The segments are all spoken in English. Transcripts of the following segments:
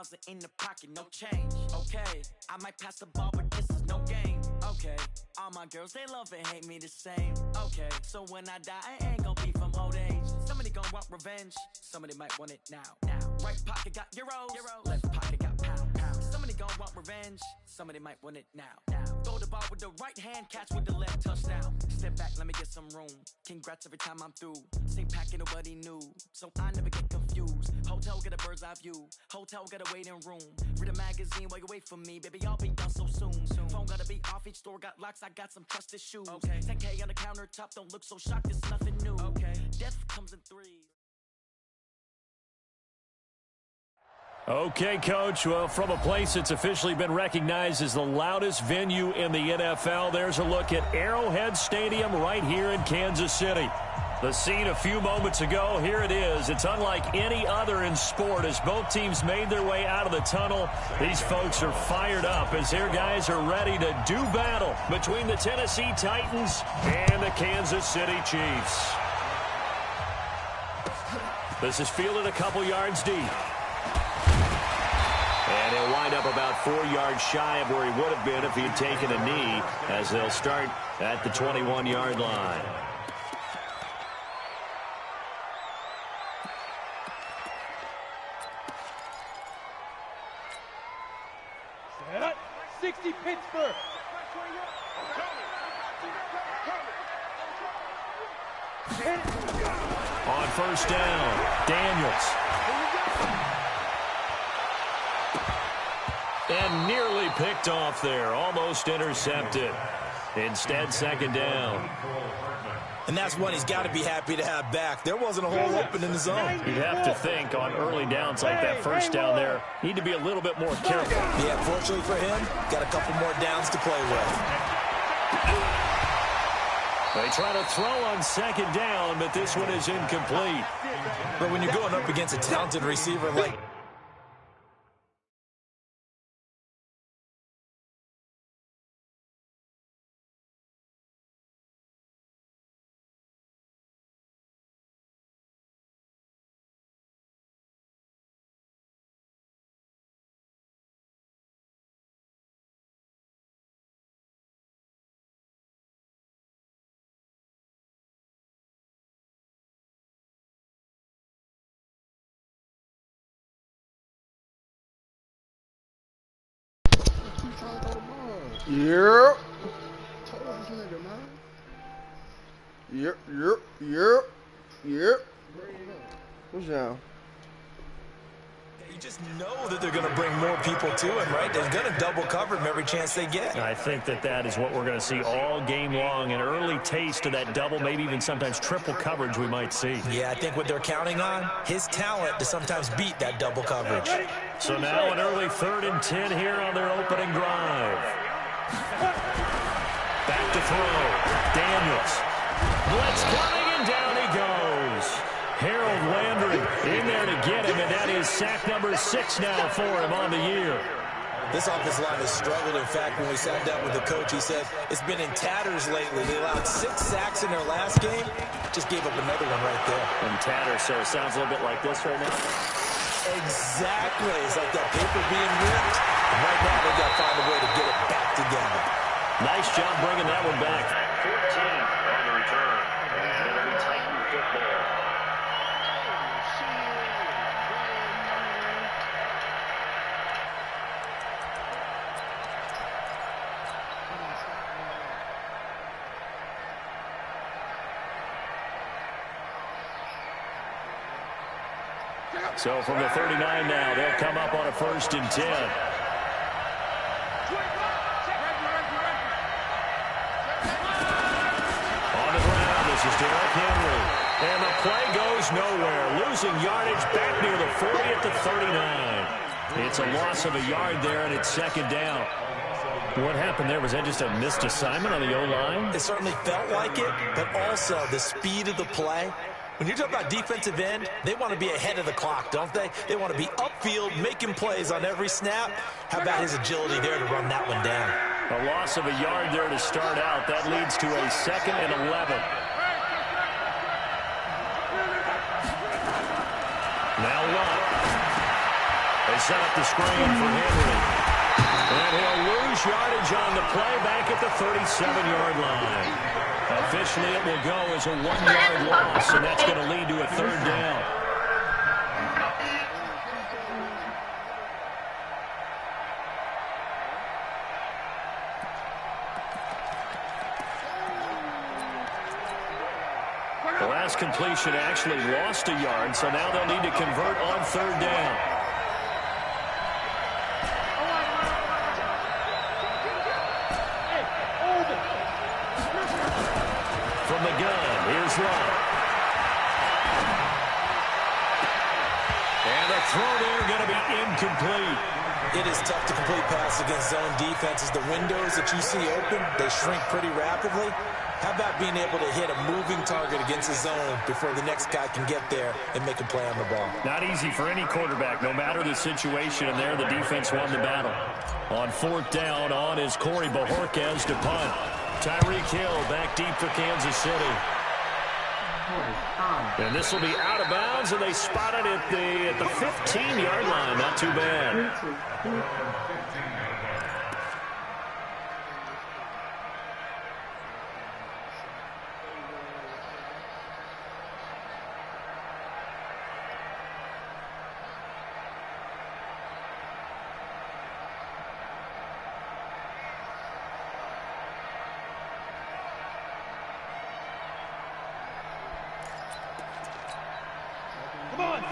$1,000 in the pocket, no change. Okay, I might pass the ball, but this is no game. Okay, all my girls, they love and hate me the same. Okay, so when I die, I ain't gonna be from old age. Somebody gonna want revenge, somebody might want it now. Right pocket got euros, left pocket got pound. Somebody gonna want revenge, somebody might want it now. Throw the ball with the right hand, catch with the left, touchdown. Step back, let me get some room. Congrats every time I'm through. Same packet, nobody knew, so I never get confused. Hotel get a bird's eye view, hotel got a waiting room. Read a magazine while you wait for me, baby, I'll be done so soon. Phone gotta be off, each store got locks, I got some trusted shoes. 10K on the countertop, don't look so shocked, it's nothing new. Death comes in threes. Okay, Coach. Well, from a place that's officially been recognized as the loudest venue in the NFL, there's a look at Arrowhead Stadium right here in Kansas City. The scene a few moments ago, here it is. It's unlike any other in sport as both teams made their way out of the tunnel. These folks are fired up as their guys are ready to do battle between the Tennessee Titans and the Kansas City Chiefs. This is fielded a couple yards deep. And he'll wind up about 4 yards shy of where he would have been if he had taken a knee, as they'll start at the 21-yard line. Set. 60 Pittsburgh. On first down, Daniels. And nearly picked off there, almost intercepted. Instead, second down. And that's one he's got to be happy to have back. There wasn't a hole open in the zone. You'd have to think on early downs like that first down there, need to be a little bit more careful. Yeah, fortunately for him, got a couple more downs to play with. They try to throw on second down, but this one is incomplete. But when you're going up against a talented receiver like... Yep. What's down? You just know that they're going to bring more people to him, right? They're going to double cover him every chance they get. I think that is what we're going to see all game long, an early taste of that double, maybe even sometimes triple coverage we might see. Yeah, I think what they're counting on, his talent to sometimes beat that double coverage. So now an early 3rd and 10 here on their opening drive. Back to throw. Daniels. Blitz coming, and down he goes. Harold Landry in there to get him, and that is sack number 6 now for him on the year. This offensive line has struggled. In fact, when we sat down with the coach, he said it's been in tatters lately. They allowed 6 sacks in their last game. Just gave up another one right there. In tatters, so it sounds a little bit like this right now. Exactly. It's like that paper being ripped. And right now, they've got to find a way to get it back together. Nice job bringing that one back. 14 on the return. It'll be Titan football. So from the 39 now, they'll come up on a 1st and 10. On the ground, this is Derrick Henry. And the play goes nowhere. Losing yardage back near the 40 at the 39. It's a loss of a yard there, and it's 2nd down. What happened there? Was that just a missed assignment on the O-line? It certainly felt like it, but also the speed of the play. When you're talking about defensive end, they want to be ahead of the clock, don't they? They want to be upfield, making plays on every snap. How about his agility there to run that one down? A loss of a yard there to start out. That leads to a 2nd and 11. Now Luck. They set up the screen for Henry. And he'll lose yardage on the play back at the 37-yard line. Officially, it will go as a 1-yard loss, and that's going to lead to a 3rd down. The last completion actually lost a yard, so now they'll need to convert on 3rd down. From the gun, here's Lott. And the throw there going to be incomplete. It is tough to complete passes against zone defenses. The windows that you see open, they shrink pretty rapidly. How about being able to hit a moving target against a zone before the next guy can get there and make a play on the ball? Not easy for any quarterback, no matter the situation, and there the defense won the battle. On 4th down, on is Corey Bojorquez to punt. Tyreek Hill back deep for Kansas City. And this will be out of bounds, and they spot it at the 15-yard line. Not too bad.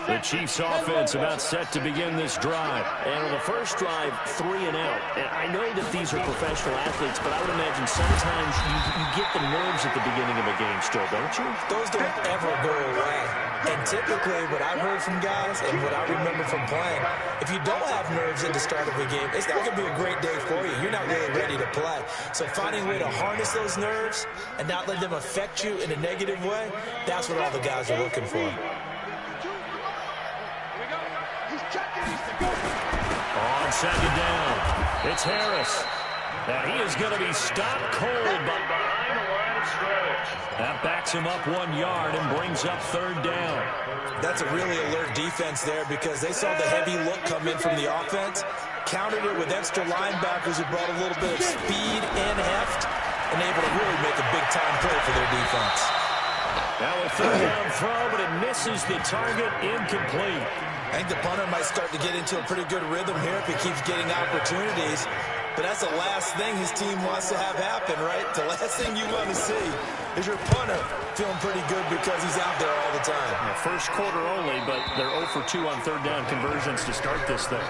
The Chiefs offense about set to begin this drive. And on the first drive, 3 and out. And I know that these are professional athletes, but I would imagine sometimes you get the nerves at the beginning of a game still, don't you? Those don't ever go away. And typically what I've heard from guys and what I remember from playing, if you don't have nerves at the start of a game, it's not going to be a great day for you. You're not really ready to play. So finding a way to harness those nerves and not let them affect you in a negative way, that's what all the guys are looking for. On 2nd down, it's Harris. Now he is going to be stopped cold behind the line of scrimmage. That backs him up 1 yard and brings up 3rd down. That's a really alert defense there because they saw the heavy look come in from the offense, countered it with extra linebackers who brought a little bit of speed and heft, and able to really make a big-time play for their defense. Now a 3rd down throw, but it misses the target, incomplete. I think the punter might start to get into a pretty good rhythm here if he keeps getting opportunities. But that's the last thing his team wants to have happen, right? The last thing you want to see is your punter feeling pretty good because he's out there all the time. Now, first quarter only, but they're 0 for 2 on 3rd down conversions to start this thing.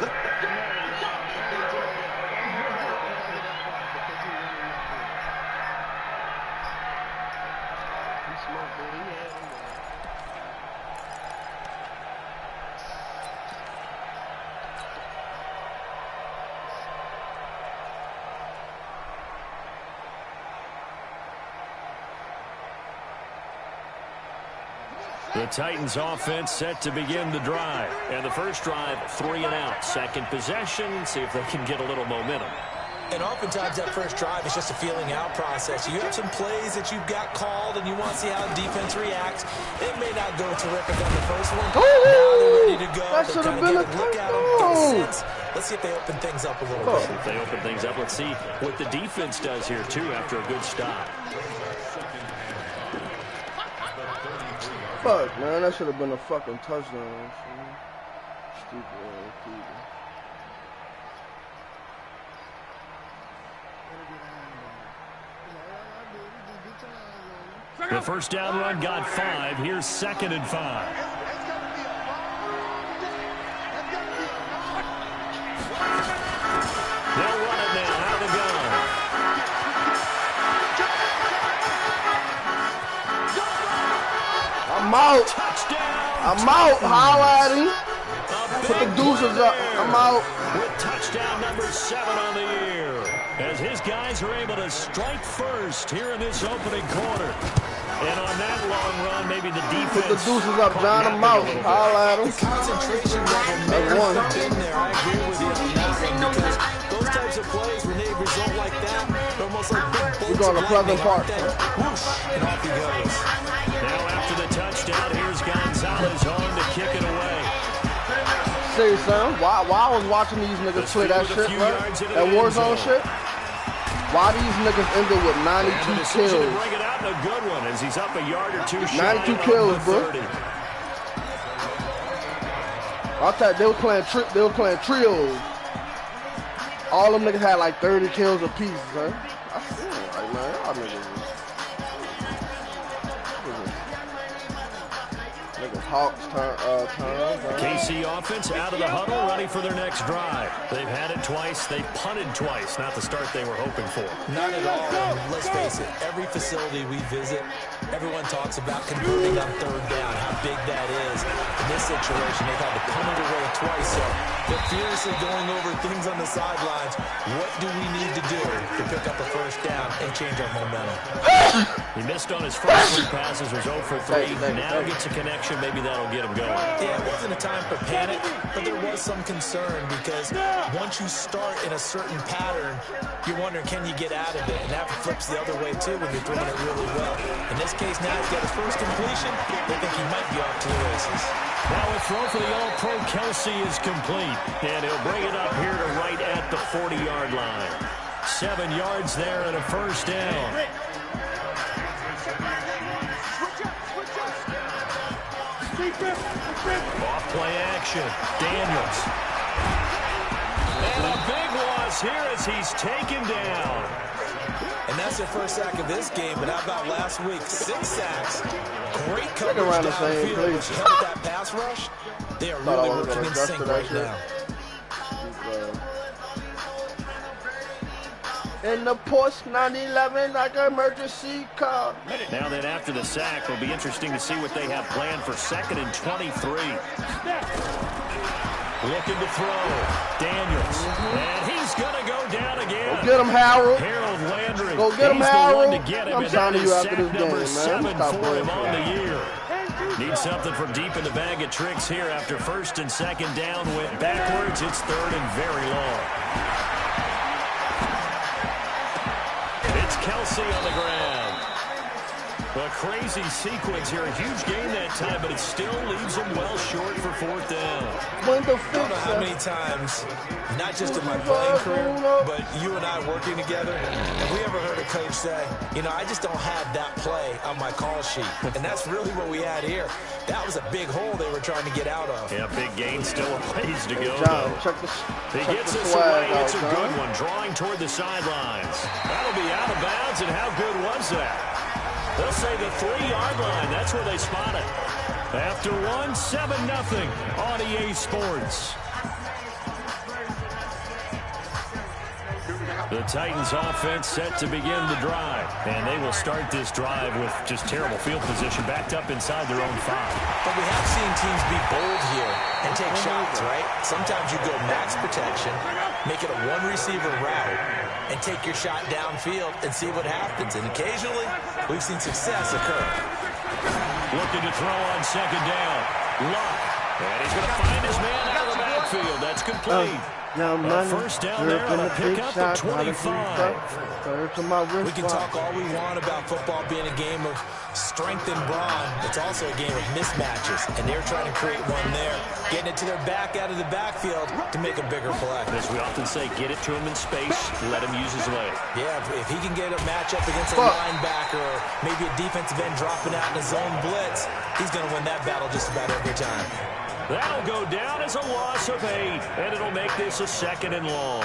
The Titans offense set to begin the drive. And the first drive, 3 and out. Second possession, see if they can get a little momentum. And oftentimes that first drive is just a feeling out process. You have some plays that you've got called and you want to see how the defense reacts. It may not go terrific on the first one. Now they're ready to go. That should have been a touchdown. Let's see if they open things up a little bit. If they open things up, let's see what the defense does here, too, after a good stop. Fuck, man, that should have been a fucking touchdown. Stupid ass people. The first down run got 5. Here's 2nd and 5. They'll run it now out of the gun. I'm out. I'm out. Holla at him. Put the deuces up. I'm out. With touchdown number 7 on the year. As his guys are able to strike first here in this opening quarter. And on that long run, maybe the defense. Put the deuces up, John. I'm out. Holla at him. Concentration level may one. have been there. I agree with you on that one because those types of plays, when they result like that, they're almost like big bolts. We're going to Pleasant Park. Whoosh, and off he goes. Now after the touchdown, here's Gonzalez on to kick it away. serious, son. Why I was watching these niggas play that shit, right? That Warzone shit. Why these niggas ended with 92 kills? To bring it out in a good one as he's up a yard or two shy 92 kills, bro. 30. I thought they were playing trios. All them niggas had like 30 kills apiece, son. I feel like, man, y'all niggas Hawks turn. KC offense out of the huddle, ready for their next drive. They've had it twice. They've punted twice. Not the start they were hoping for. Not at all. And let's face it, every facility we visit, everyone talks about converting on third down, how big that is. In this situation, they've had to punt it away twice, so they're furiously going over things on the sidelines. What do we need to do to pick up a first down and change our momentum? He missed on his first 3 passes, was 0 for 3. Now gets a connection. Maybe that'll get him going. Yeah, it wasn't a time for panic, but there was some concern because once you start in a certain pattern, you're wondering, can you get out of it? And that flips the other way, too, when you're throwing it really well. In this case, now he's got his first completion. They think he might be off to the races. Now a throw for the All-Pro Kelsey is complete, and he'll bring it up here to right at the 40-yard line. 7 yards there and a first down. Off play action. Daniels. And a big loss here as he's taken down. And that's their first sack of this game, but how about last week? 6 sacks. Great coverage downfield, which helped that pass rush. They are really working in sync right now. In the Porsche 911, like an emergency call. Now then, after the sack, it'll be interesting to see what they have planned for 2nd and 23. Looking to throw. Daniels. And he's going to go down again. Go get him, Harold. Harold Landry. Go get him, Harold. I'm signing you after this game, man. 7 for him on the year. Need something from deep in the bag of tricks here after 1st and 2nd down. Went backwards. It's 3rd and very long. It's Kelsey on the ground. A crazy sequence here. A huge game that time, but it still leaves him well short for 4th down. I don't know how many times, not just in my playing career, but you and I working together, have we ever heard a coach say, you know, I just don't have that play on my call sheet. And that's really what we had here. That was a big hole they were trying to get out of. Yeah, big gain, still a ways to go. He check gets the this away. It's a out, good one, drawing toward the sidelines. That'll be out of bounds, and how good was that? They'll say the 3-yard line. That's where they spot it. After 1, 7-0 on EA Sports. The Titans offense set to begin the drive. And they will start this drive with just terrible field position, backed up inside their own 5. But we have seen teams be bold here and take shots, right? Sometimes you go max protection, make it a 1-receiver route, and take your shot downfield and see what happens. And occasionally, we've seen success occur. Looking to throw on 2nd down. Luck. And he's going to find his man out of the backfield. That's complete. A first down there on a pickup at 25. We can talk all we want about football being a game of strength and brawn. It's also a game of mismatches, and they're trying to create one there, getting it to their back out of the backfield to make a bigger play. As we often say, get it to him in space, let him use his leg. Yeah, if he can get a matchup against a linebacker or maybe a defensive end dropping out in a zone blitz, he's going to win that battle just about every time. That'll go down as a loss of 8, and it'll make this a 2nd and long.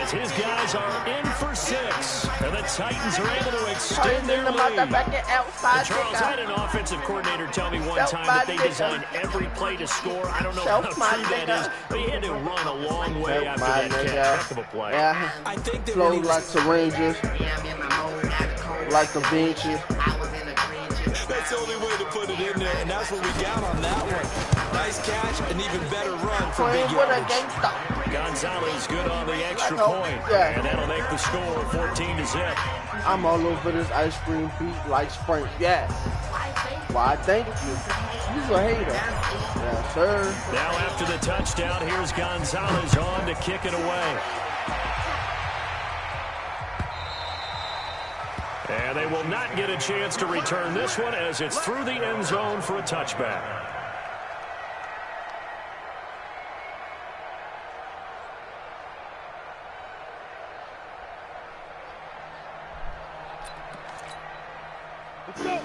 His guys are in for 6, and the Titans are able to extend their lead. Charles, I had an offensive coordinator tell me one time that they design every play to score. I don't know how true that is, but he had to run a long way after that catch. Heck of a play. Yeah, I think they flows like the Rangers, like the Benches. That's the only way to put it in there, and that's what we got on that one. Nice catch, an even better run for big yardage. Gonzalez good on the extra point, and that'll make the score 14-0. I'm all over this ice cream beat like Sprint. Yes. Why, thank you. You're a hater. Yes, sir. Now after the touchdown, here's Gonzalez on to kick it away. And they will not get a chance to return this one as it's through the end zone for a touchback.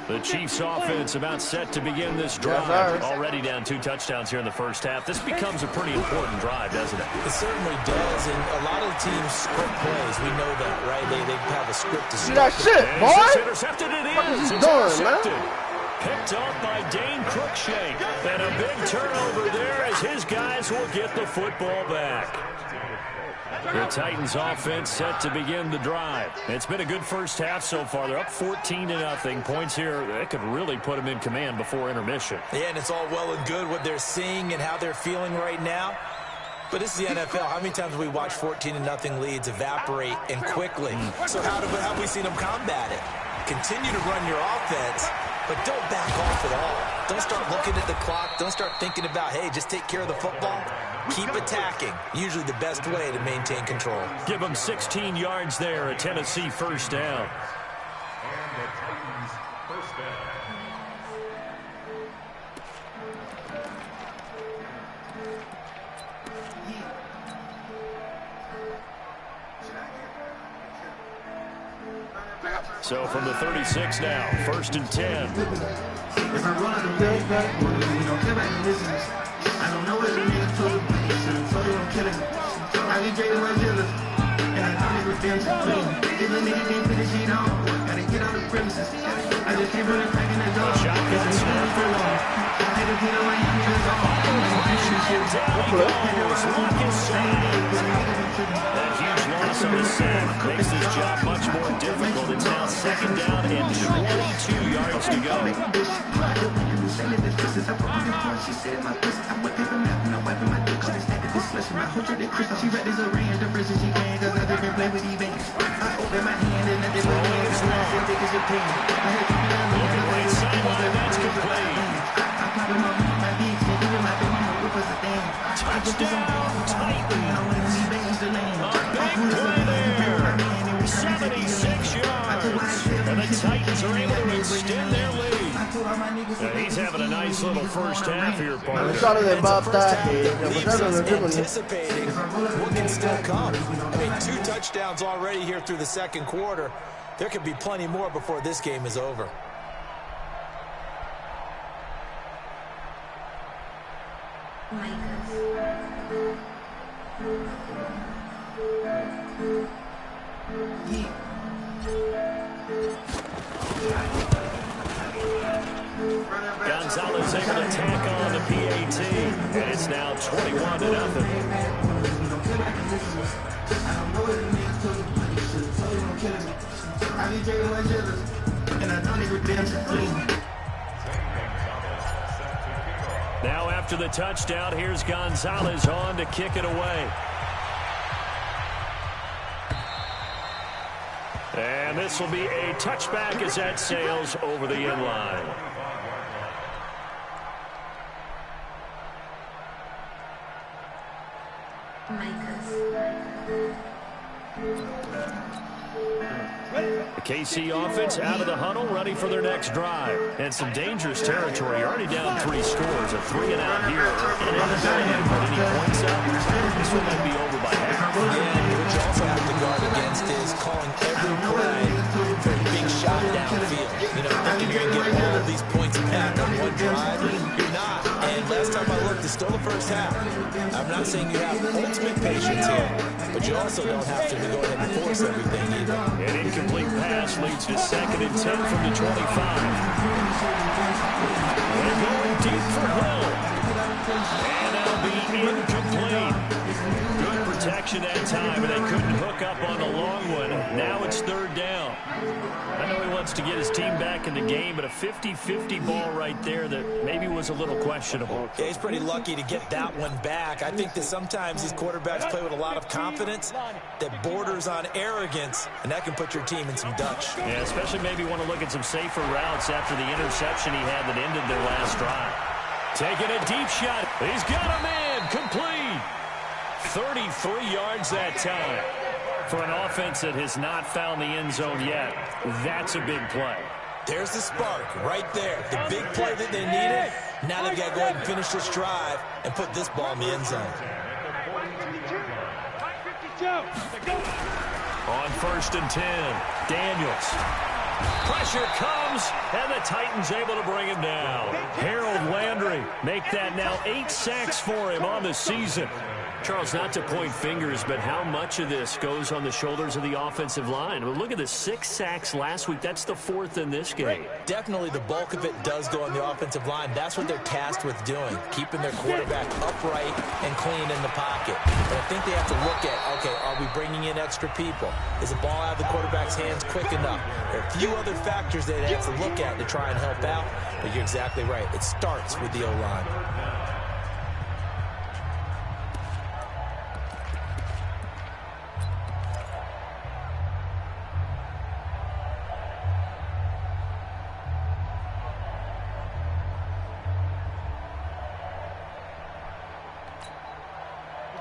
The Chiefs offense about set to begin this drive. Yes, already down 2 touchdowns here in the first half. This becomes a pretty important drive, doesn't it? It certainly does, and a lot of teams script plays. We know that, right? They have a script to See that shit, and boy? it's intercepted. It is. It's intercepted. Picked up by Dane Cruikshank. And a big turnover there as his guys will get the football back. The Titans offense set to begin the drive. It's been a good first half so far. They're up 14-0. Points here, that could really put them in command before intermission. Yeah, and it's all well and good what they're seeing and how they're feeling right now. But this is the NFL. How many times have we watched 14-0 leads evaporate and quickly? So how have we seen them combat it? Continue to run your offense, but don't back off at all. Don't start looking at the clock. Don't start thinking about, hey, just take care of the football. Keep attacking. Usually the best way to maintain control. Give them 16 yards there, a Tennessee first down. So from the 36 now, 1st and 10. If I roll out the big back, you don't care about your business. I don't know what the nigga told you, so you don't kill him. I be trading my jealous, and I call it redemption. If a nigga can't put his shit on, gotta get on the premises. I just came from the crack in the door, cause I'm shooting for long. I had to get on my hands on. That huge loss on the sack makes this job much more difficult. It's now 2nd down and 22 yards to go. That's complete. Touchdown, Titans. A big play there. 76 yards. And the Titans are able to extend their lead. Now he's having a nice little first half here, partner. Anticipating what can still come. I mean, 2 touchdowns already here through the 2nd quarter. There could be plenty more before this game is over. Gonzalez able to tack on the PAT, and it's now 21-0. Now after the touchdown, here's Gonzalez on to kick it away. And this will be a touchback as that sails over the end line. The KC offense out of the huddle, ready for their next drive. And some dangerous territory. Already down 3 scores. A 3-and-out here. And inability to put any points up. This one might be over by half. Yeah, what you also have to guard against is calling every play for a big shot downfield. You know, thinking you're going to get all of these points back on one drive. You're not. And last time I looked, it's still the first half. I'm not saying you have ultimate patience here, but you also don't have to go ahead and force everything either. An incomplete pass leads to 2nd and 10 from the 25. They're going deep for Hill. And that'll be incomplete. Good protection possession that time, and they couldn't hook up on the long one. Now it's third down. I know he wants to get his team back in the game, but a 50-50 ball right there that maybe was a little questionable. Yeah, he's pretty lucky to get that one back. I think that sometimes these quarterbacks play with a lot of confidence that borders on arrogance, and that can put your team in some Dutch. Yeah, especially maybe want to look at some safer routes after the interception he had that ended their last drive. Taking a deep shot. He's got a man. Complete. 33 yards that time. For an offense that has not found the end zone yet, that's a big play. There's the spark right there. The big play that they needed. Now they've got to go ahead and finish this drive and put this ball in the end zone. On 1st and 10, Daniels. Pressure comes, and the Titans able to bring him down. Harold Landry make that now 8 sacks for him on the season. Charles, not to point fingers, but how much of this goes on the shoulders of the offensive line? I mean, look at the 6 sacks last week. That's the 4th in this game. Definitely the bulk of it does go on the offensive line. That's what they're tasked with doing, keeping their quarterback upright and clean in the pocket. And I think they have to look at, okay, are we bringing in extra people? Is the ball out of the quarterback's hands quick enough? There are a few other factors they have to look at to try and help out, but you're exactly right. It starts with the O-line.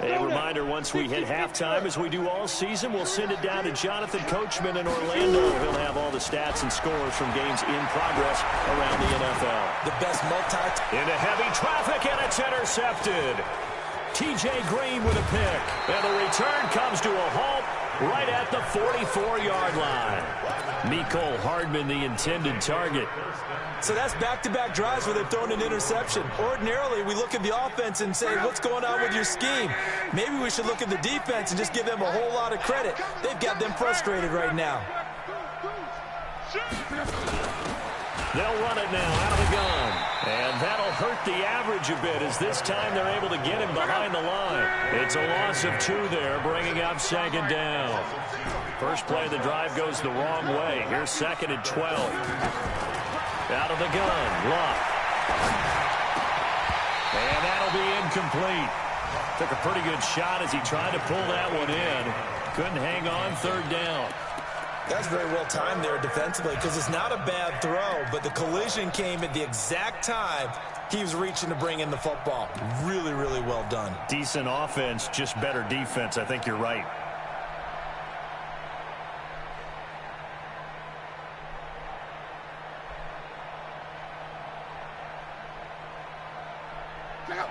A reminder, once we hit halftime, as we do all season, we'll send it down to Jonathan Coachman in Orlando. He'll have all the stats and scores from games in progress around the NFL. The best into heavy traffic, and it's intercepted. T.J. Green with a pick. And the return comes to a halt right at the 44-yard line. Mecole Hardman, the intended target. So that's back-to-back drives where they've thrown an interception. Ordinarily, we look at the offense and say, what's going on with your scheme? Maybe we should look at the defense and just give them a whole lot of credit. They've got them frustrated right now. They'll run it now out of the gun. And that'll hurt the average a bit, as this time they're able to get him behind the line. It's a loss of 2 there, bringing up 2nd down. First play of the drive goes the wrong way. Here's 2nd and 12. Out of the gun, Luck. And that'll be incomplete. Took a pretty good shot as he tried to pull that one in. Couldn't hang on, 3rd down. That's very well timed there defensively, because it's not a bad throw, but the collision came at the exact time he was reaching to bring in the football. Really, really well done. Decent offense, just better defense. I think you're right.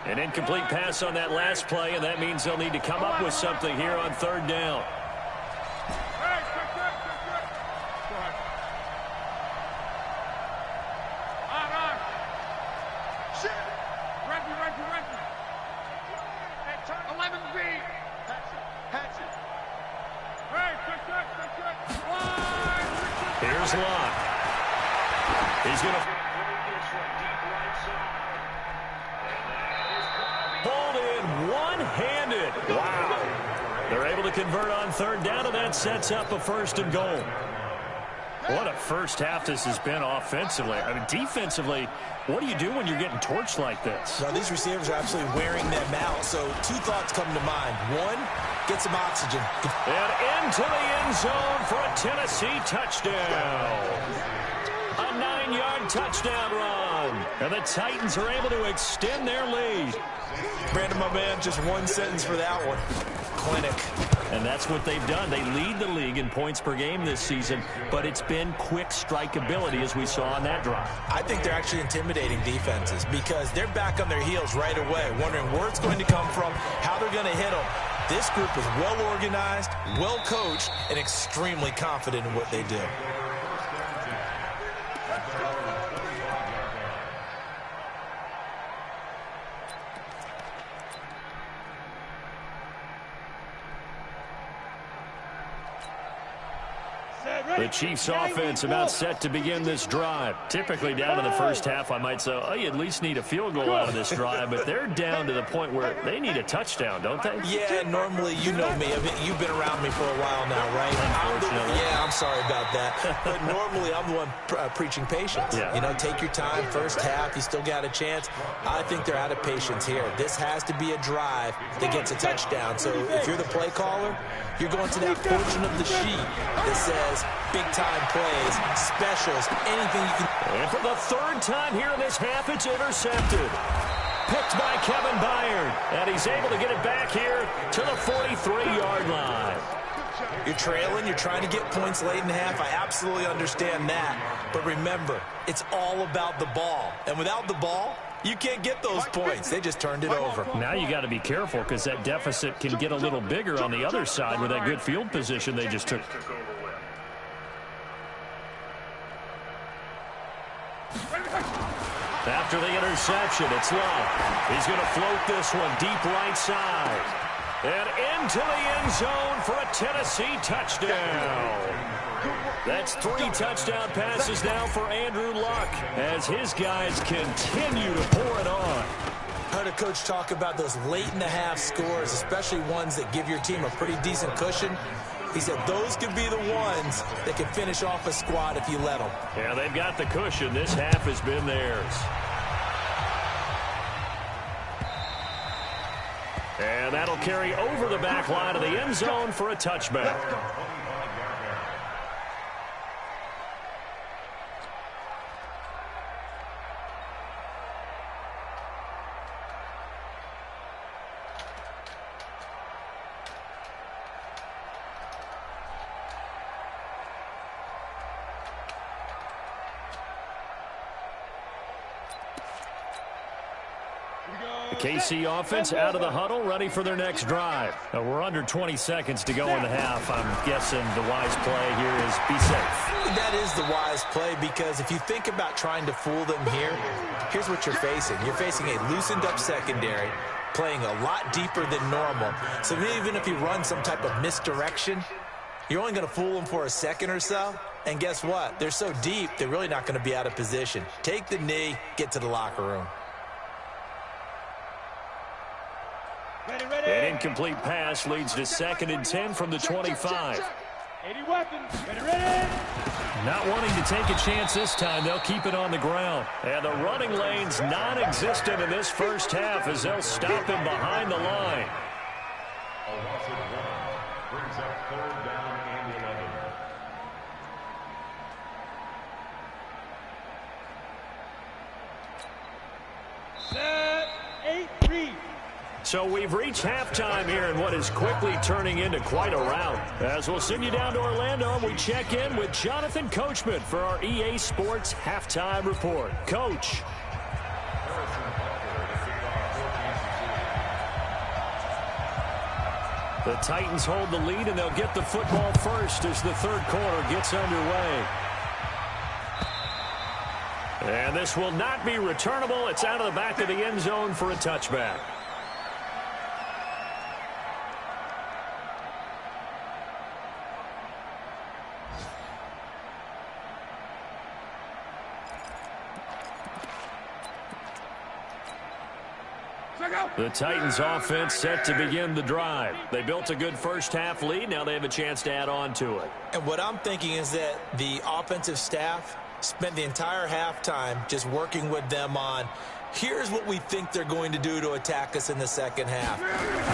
An incomplete pass on that last play, and that means they'll need to come up with something here on 3rd down. Here's Locke. He's going to hold in one-handed. Wow. They're able to convert on 3rd down, and that sets up a 1st and goal. What a first half this has been offensively. I mean, defensively, what do you do when you're getting torched like this? Well, these receivers are absolutely wearing them out. So 2 thoughts come to mind. 1, get some oxygen. And into the end zone for a Tennessee touchdown. A 9-yard touchdown run. And the Titans are able to extend their lead. Brandon, my man, just 1 sentence for that one. Clinic. And that's what they've done. They lead the league in points per game this season, but it's been quick strikeability as we saw on that drive. I think they're actually intimidating defenses because they're back on their heels right away, wondering where it's going to come from, how they're going to hit them. This group is well organized, well coached, and extremely confident in what they do. The Chiefs offense about set to begin this drive. Typically down in the first half, I might say, oh, you at least need a field goal out of this drive, but they're down to the point where they need a touchdown, don't they? Yeah, normally, you know me. You've been around me for a while now, right? I'm sorry about that. But normally, I'm the one preaching patience. Yeah. You know, take your time. First half, you still got a chance. I think they're out of patience here. This has to be a drive that gets a touchdown. So if you're the play caller, you're going to that portion of the sheet that says big-time plays, specials, anything you can. And for the third time here in this half, it's intercepted. Picked by Kevin Byard, and he's able to get it back here to the 43-yard line. You're trailing, you're trying to get points late in the half. I absolutely understand that. But remember, it's all about the ball. And without the ball, you can't get those points. They just turned it over. Now you got to be careful because that deficit can get a little bigger on the other side with that good field position they just took. After the interception, it's Love. He's going to float this one deep right side. And into the end zone for a Tennessee touchdown. That's 3 touchdown passes now for Andrew Luck as his guys continue to pour it on. I heard a coach talk about those late-in-the-half scores, especially ones that give your team a pretty decent cushion. He said those could be the ones that can finish off a squad if you let them. Yeah, they've got the cushion. This half has been theirs. And that'll carry over the back line of the end zone for a touchback. KC offense out of the huddle, ready for their next drive. We're under 20 seconds to go in the half. I'm guessing the wise play here is be safe. That is the wise play because if you think about trying to fool them here, here's what you're facing. You're facing a loosened up secondary, playing a lot deeper than normal. So even if you run some type of misdirection, you're only going to fool them for a second or so. And guess what? They're so deep, they're really not going to be out of position. Take the knee, get to the locker room. An incomplete pass leads to 2nd and 10 from the 25. 80 weapons. Ready. Not wanting to take a chance this time, they'll keep it on the ground. And the running lane's non-existent in this first half as they'll stop him behind the line. Brings up 3rd down and 11. Set. 8-3. So we've reached halftime here in what is quickly turning into quite a rout. As we'll send you down to Orlando, we check in with Jonathan Coachman for our EA Sports Halftime Report. Coach. The Titans hold the lead, and they'll get the football first as the third quarter gets underway. And this will not be returnable. It's out of the back of the end zone for a touchback. The Titans offense set to begin the drive. They built a good first half lead. Now they have a chance to add on to it. And what I'm thinking is that the offensive staff spent the entire halftime just working with them on, here's what we think they're going to do to attack us in the second half.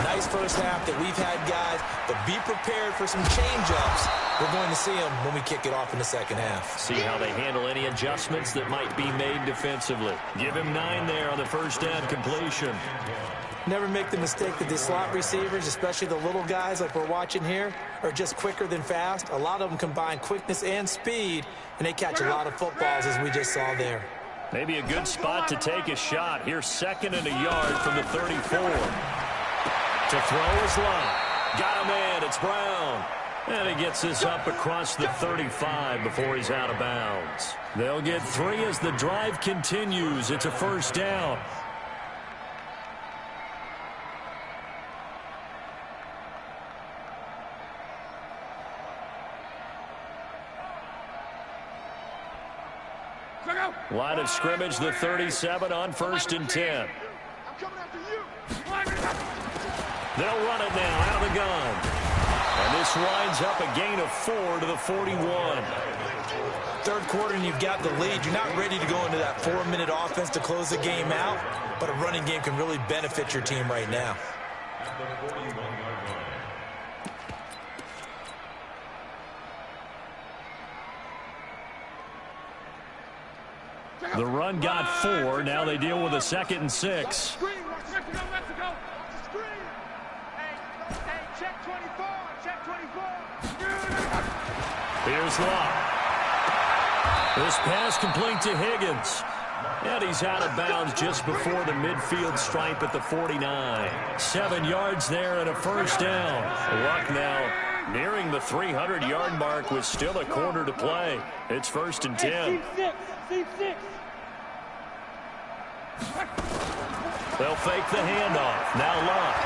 Nice first half that we've had, guys, but be prepared for some change-ups. We're going to see them when we kick it off in the second half. See how they handle any adjustments that might be made defensively. Give him 9 there on the first down completion. Never make the mistake that the slot receivers, especially the little guys like we're watching here, are just quicker than fast. A lot of them combine quickness and speed, and they catch a lot of footballs as we just saw there. Maybe a good spot to take a shot. Here's 2nd and a yard from the 34. To throw is Love. Got him in. It's Brown. And he gets this up across the 35 before he's out of bounds. They'll get 3 as the drive continues. It's a first down. Line of scrimmage, the 37 on 1st and 10. They'll run it now out of the gun. And this winds up a gain of 4 to the 41. Third quarter and you've got the lead. You're not ready to go into that 4-minute offense to close the game out, but a running game can really benefit your team right now. The run got 4. Now they deal with a 2nd and 6. Here's Locke. This pass complete to Higgins. And he's out of bounds just before the midfield stripe at the 49. 7 yards there and a first down. Luck now nearing the 300-yard mark with still a quarter to play. It's 1st and 10. They'll fake the handoff. Now Luck.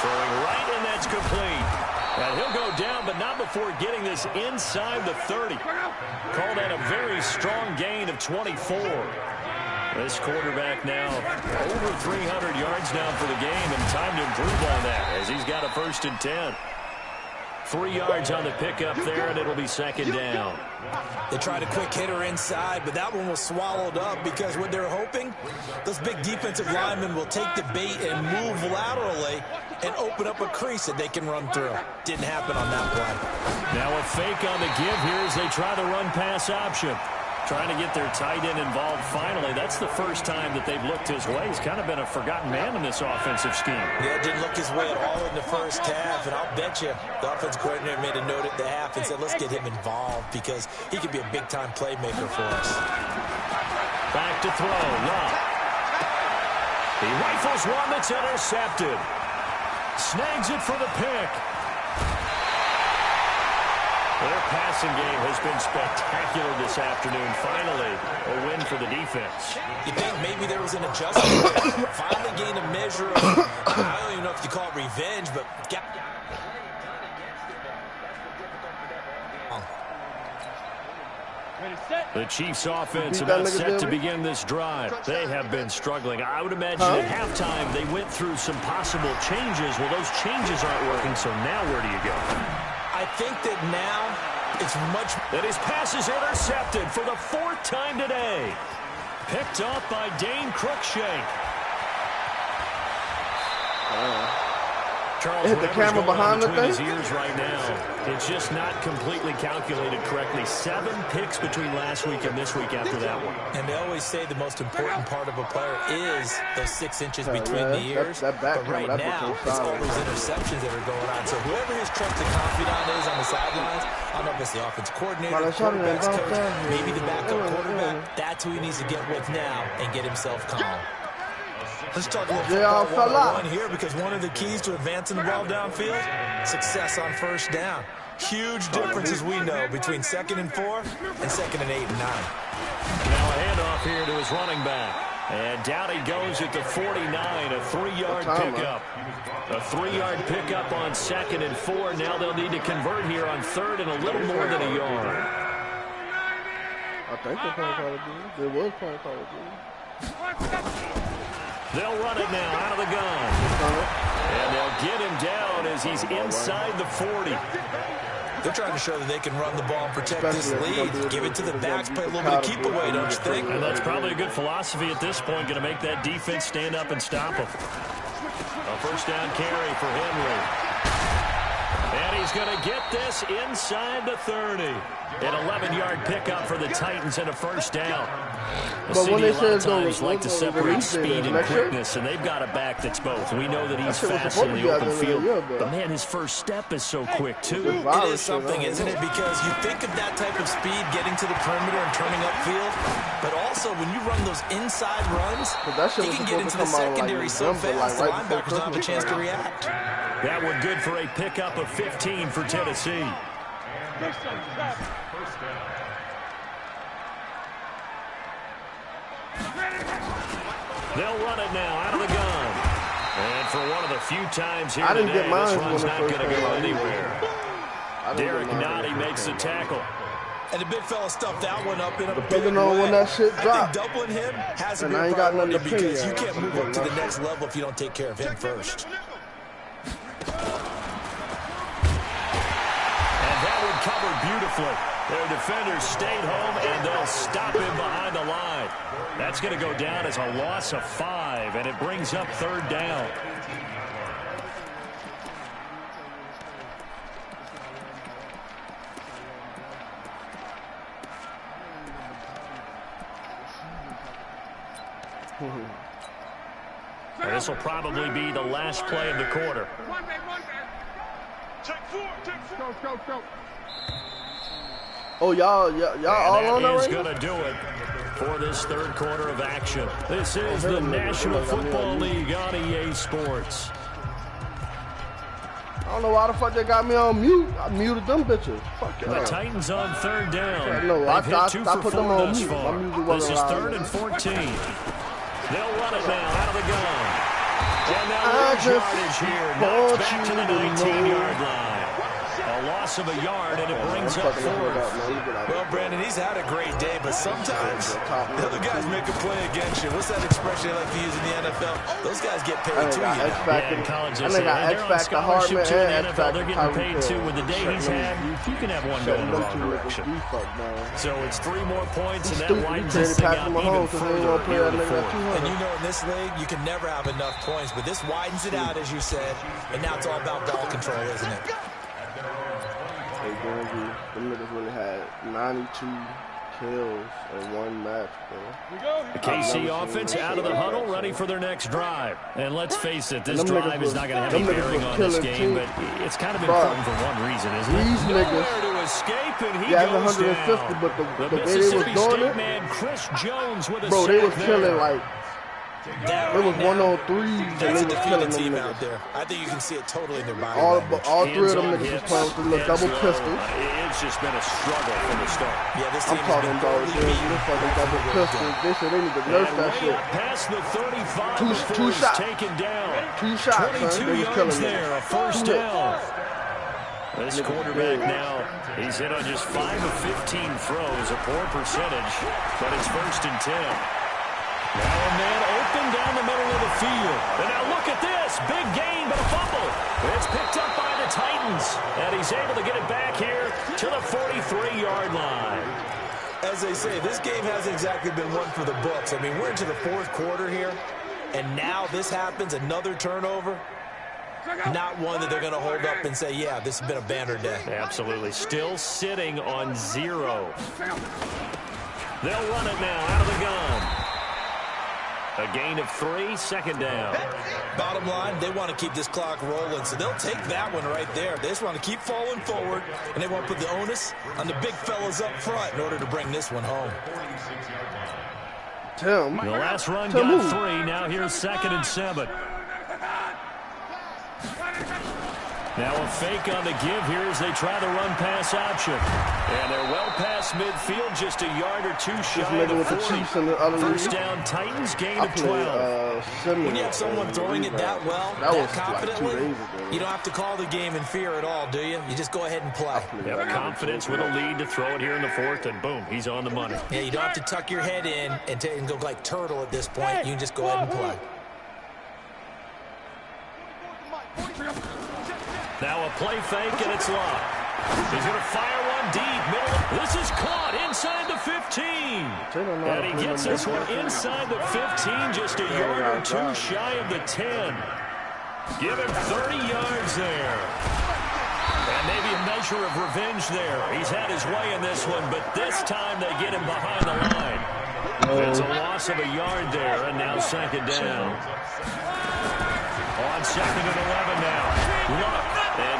Throwing right, and that's complete. And he'll go down, but not before getting this inside the 30. Called that a very strong gain of 24. This quarterback now over 300 yards now for the game, and time to improve on that as he's got a 1st and 10. 3 yards on the pickup there, and it'll be 2nd down. They tried a quick hitter inside, but that one was swallowed up because what they're hoping, those big defensive linemen will take the bait and move laterally and open up a crease that they can run through. Didn't happen on that play. Now a fake on the give here as they try the run-pass option. Trying to get their tight end involved finally. That's the first time that they've looked his way. He's kind of been a forgotten man in this offensive scheme. Yeah, didn't look his way at all in the first half, and I'll bet you the offensive coordinator made a note at the half and said, let's get him involved because he could be a big-time playmaker for us. Back to throw. Love. He rifles one that's intercepted. Snags it for the pick. Their passing game has been spectacular this afternoon. Finally, a win for the defense. You think maybe there was an adjustment? Finally gained a measure of, I don't even know if you call it revenge, but the Chiefs' offense about set to begin this drive. They have been struggling. I would imagine at halftime they went through some possible changes. Well, those changes aren't working, so now where do you go? I think that now it's much... That his pass is intercepted for the 4th time today. Picked up by Dane Cruikshank. Charles hit the camera behind the thing. His ears right now. It's just not completely calculated correctly. 7 picks between last week and this week after that one. And they always say the most important part of a player is those 6 inches between the ears. But right now, it's all those interceptions that are going on. So whoever his trusted confidant is on the sidelines, I don't know if it's the offensive coordinator, quarterback's coach, maybe the backup quarterback, that's who he needs to get with now and get himself calm. Let's talk a little football 101 here because one of the keys to advancing the ball downfield, success on 1st down. Huge difference, as we know, between 2nd and 4 and 2nd and 8 and 9. Now a handoff here to his running back. And down he goes at the 49, a 3-yard pickup. A 3-yard pickup on 2nd and 4. Now they'll need to convert here on 3rd and a little more than a yard. I think they're playing Call of Duty. They was playing Call of Duty. They'll run it now out of the gun. And they'll get him down as he's inside the 40. They're trying to show that they can run the ball and protect this lead. Give it to the backs, play a little bit of keep away, don't you think? And that's probably a good philosophy at this point, going to make that defense stand up and stop him. A 1st down carry for Henry. And he's going to get this inside the 30. An 11-yard pickup for the Titans and a 1st down. But when they said times like to separate speed and quickness, and they've got a back that's both. We know that he's fast in the open field, but man, his first step is so quick too. It is something, isn't it? Because you think of that type of speed getting to the perimeter and turning upfield, but also when you run those inside runs, he can get into the secondary so fast the linebackers don't have a chance to react. That one good for a pickup of 15 for Tennessee. They'll run it now out of the gun. And for one of the few times here today, this run's not going to go anywhere. Derek Nottie makes the tackle. And the big fella stuffed that one up in a big Depending on way. when that shit I drop. think doubling him has to And be I a ain't got nothing priority to pay because you yet. can't move up to the next level if you don't take care of him first. And that one covered beautifully. Their defenders stayed home, and they'll stop him behind the line. That's going to go down as a loss of 5, and it brings up 3rd down. And this will probably be the last play of the quarter. Oh, y'all all on that is right going now? to do it for this 3rd quarter of action. This is the National Football League on EA Sports. I don't know why the fuck they got me on mute. I muted them bitches. Fuck The Titans on 3rd down. Yeah, no, They've hit 2 for put 4 them on thus mute. far. My music This wasn't is loud 3rd and enough. 14. They'll run it now out of the gun. And I now lose just yardage here. want Knocked back to the you to 19-yard line. A loss of a yard, and it brings up 4th. Well, Brandon, he's had a great day, but sometimes the other guys make a play against you. What's that expression they like to use in the NFL? Those guys get paid too, you know. Yeah, in college, I they say, got they're on X-Factor Hardman scholarship too in the and NFL. They're getting X-Factor paid too. With the day he's had, you can have one go in the wrong direction. So it's 3 more points, and that widens this thing out even further here in the 4th. And you know, in this league, you can never have enough points, but this widens it out, as you said, and now it's all about ball control, isn't it? Them niggas really had 92 kills in 1 match, bro. The KC offense out of the huddle, ready for their next drive. And let's face it, this drive is not going to have any bearing on this game, but it's kind of important for one reason, isn't it? These niggas, to escape, and he yeah, goes 150, down. but the way they was Mississippi doing State it, man Chris Jones with a bro, they was sack killing there. like, it was 1-on-3s, and That's they a was killing defeated them team niggas. out there. I think you can see it totally in their body All language. 3 of them niggas was playing with the little double pistols. It's just been a struggle from the start. Yeah, this I'm team has talking been about totally beaten. this fucking double pistols. They said they need to nurse that Way shit. up past the 35 Two before he's shots. taken down. 2 shots, man. 22 They was yards killing me. there, a first down. This quarterback now, he's hit on just 5 of 15 throws, a poor percentage, but it's 1st and 10. Now a man open down the middle of the field. And now look at this. Big gain, but a fumble. It's picked up by the Titans. And he's able to get it back here to the 43-yard line. As they say, this game hasn't exactly been one for the books. I mean, we're into the 4th quarter here, and now this happens, another turnover. Not one that they're going to hold up and say, yeah, this has been a banner day. Absolutely. Still sitting on 0. They'll run it now out of the gun. A gain of 3, 2nd down. Bottom line, they want to keep this clock rolling, so they'll take that one right there. They just want to keep falling forward, and they want to put the onus on the big fellas up front in order to bring this one home. Tim. The last run Tim got who? 3. Now here's 2nd and 7. Now a fake on the give here as they try the run-pass option. And they're well past midfield, just a yard or 2 shy of the 40. First down, Titans, gain of 12. When you have someone throwing it that well, that confidently, you don't have to call the game in fear at all, do you? You just go ahead and play. You have confidence with a lead to throw it here in the 4th, and boom, he's on the money. Yeah, you don't have to tuck your head in and go like turtle at this point. You can just go ahead and play. Now a play fake, and it's locked. He's going to fire one deep. Middle. This is caught inside the 15. And he gets this one inside the 15, just a yard or 2 shy of the 10. Give him 30 yards there. And maybe a measure of revenge there. He's had his way in this one, but this time they get him behind the line. It's a loss of a yard there, and now 2nd down. On 2nd and 11 now.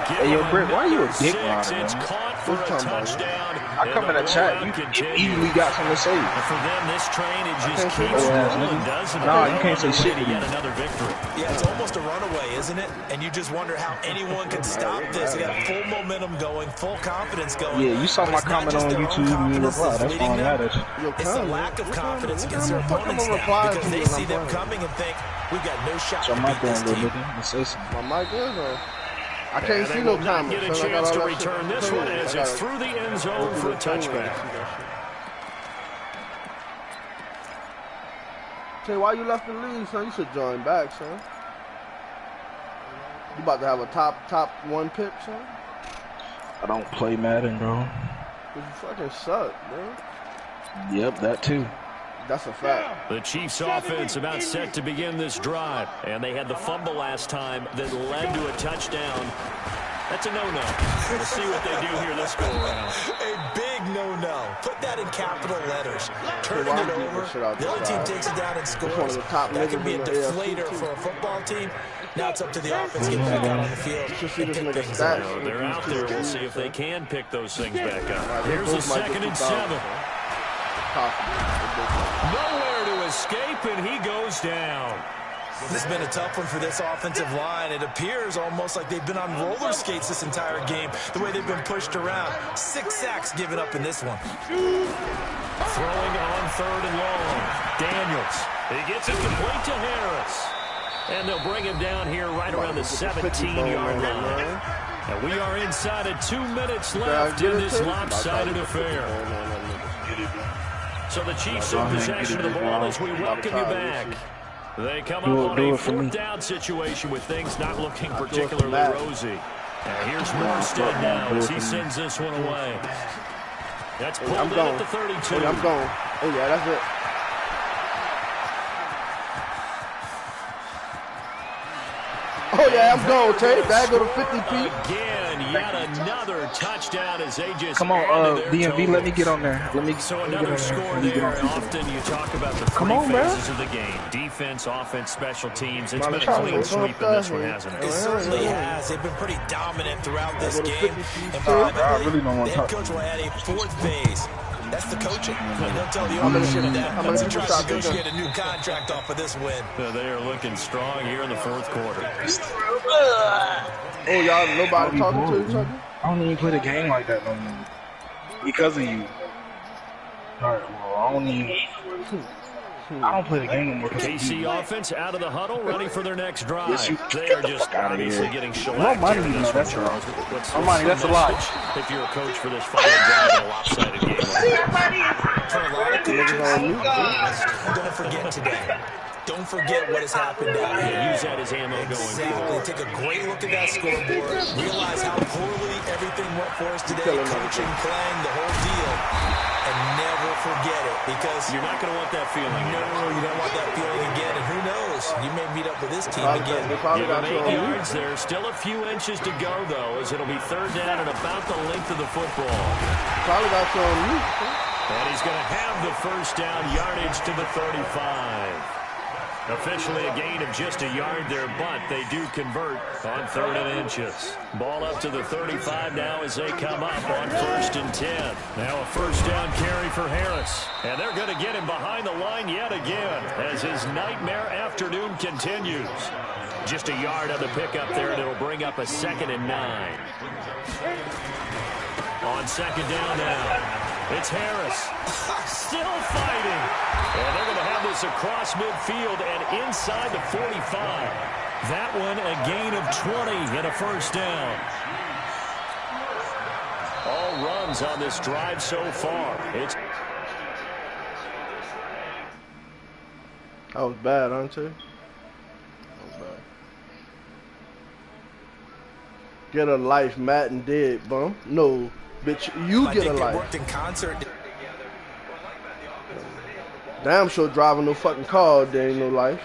Hey, yo, Britt, why are you a dick rider, It's man? caught for a touchdown. I come in the chat, you easily got something to say. For them, this train, it just keeps rolling, doesn't it? Nah, you can't say shit to me. Yet another victory. Yeah, it's almost a runaway, isn't it? And you just wonder how anyone can stop this. They got full momentum going, full confidence going. Yeah, you saw my comment on YouTube and you replied. That's why I'm mad at you. It's the lack of confidence against their opponents now because they see them coming and think, we've got no shot So to my beat this going team. to say something. My mic is on. I can't see no comments. Get a chance to return this one as it's through the end zone for a touchback. Tell you why you left the league, son. You should join back, son. You about to have a top one pick, son? I don't play Madden, bro. Cause you fucking suck, bro. Yep, that too. That's a fact. The Chiefs offense about set to begin this drive. And they had the fumble last time that led to a touchdown. That's a no-no. We'll see what they do here this go-around. A big no-no. Put that in capital letters. Turning it over. The other team takes it down and scores. That could be a deflator for a football team. Now it's up to the offense to get back out on the field and pick things up. They're out there. We'll see if they can pick those things back up. Here's a 2nd and 7. Nowhere to escape, and he goes down. This has been a tough one for this offensive line. It appears almost like they've been on roller skates this entire game, the way they've been pushed around. 6 sacks given up in this one. Throwing on 3rd and long. Daniels. He gets it complete to Harris. And they'll bring him down here right around the 17-yard line. And we are inside of 2 minutes left in this lopsided affair. So the Chiefs in possession of the ball as we welcome you back. They come up on a 4th down situation with things not looking particularly rosy. And here's Morstead now as he sends this one away. That's pulled in at the 32. I'm going. Oh, yeah, that's it. Oh, yeah, I'm going, Tate. That go to 50P. Again, yet another touchdown as they just come on, DMV, let me get on there. So another score there. Often you talk about the three phases of the game. Defense, offense, special teams. It's been a clean sweep in this one, hasn't it? It certainly has. They've been pretty dominant throughout this game. And probably the head coach will add a 4th phase. That's the coaching. They'll tell the ownership that once he tries to negotiate a new contract off of this win. They are looking strong here in the 4th quarter. Oh, y'all, nobody talking to each other? I don't even play the game like that no more. Because of you. Alright, well, I don't play the game no more. KC offense out of the huddle, running for their next drive. They are just obviously getting shellacked. Money, that's Charles. That's a lot. If you're a coach for this final drive in a lopsided game. For a lot of coaches, don't forget today. Don't forget what has happened out here. Use that as ammo going forward. Take a great look at that scoreboard. Realize how poorly everything went for us today. Coaching, playing, the whole deal. And never forget it, because you're not going to want that feeling. No, you don't want that feeling again. And who knows? You may meet up with this team again. Give them 8 yards there. Still a few inches to go, though, as it'll be 3rd down and about the length of the football. Probably got you on mute. And he's going to have the 1st down yardage to the 35. Officially a gain of just a yard there, but they do convert on 3rd and inches. Ball up to the 35 now as they come up on 1st and 10. Now a 1st down carry for Harris. And they're going to get him behind the line yet again as his nightmare afternoon continues. Just a yard on the pickup there, and it'll bring up a 2nd and 9. On 2nd down now. It's Harris, still fighting. And they're going to have this across midfield and inside the 45. That one a gain of 20 and a 1st down. All runs on this drive so far. That was bad, aren't you? That was bad. Get a life, Matt and dead, bum. No. Bitch, you get a life. Worked in concert. Damn sure driving no fucking car, there ain't no life.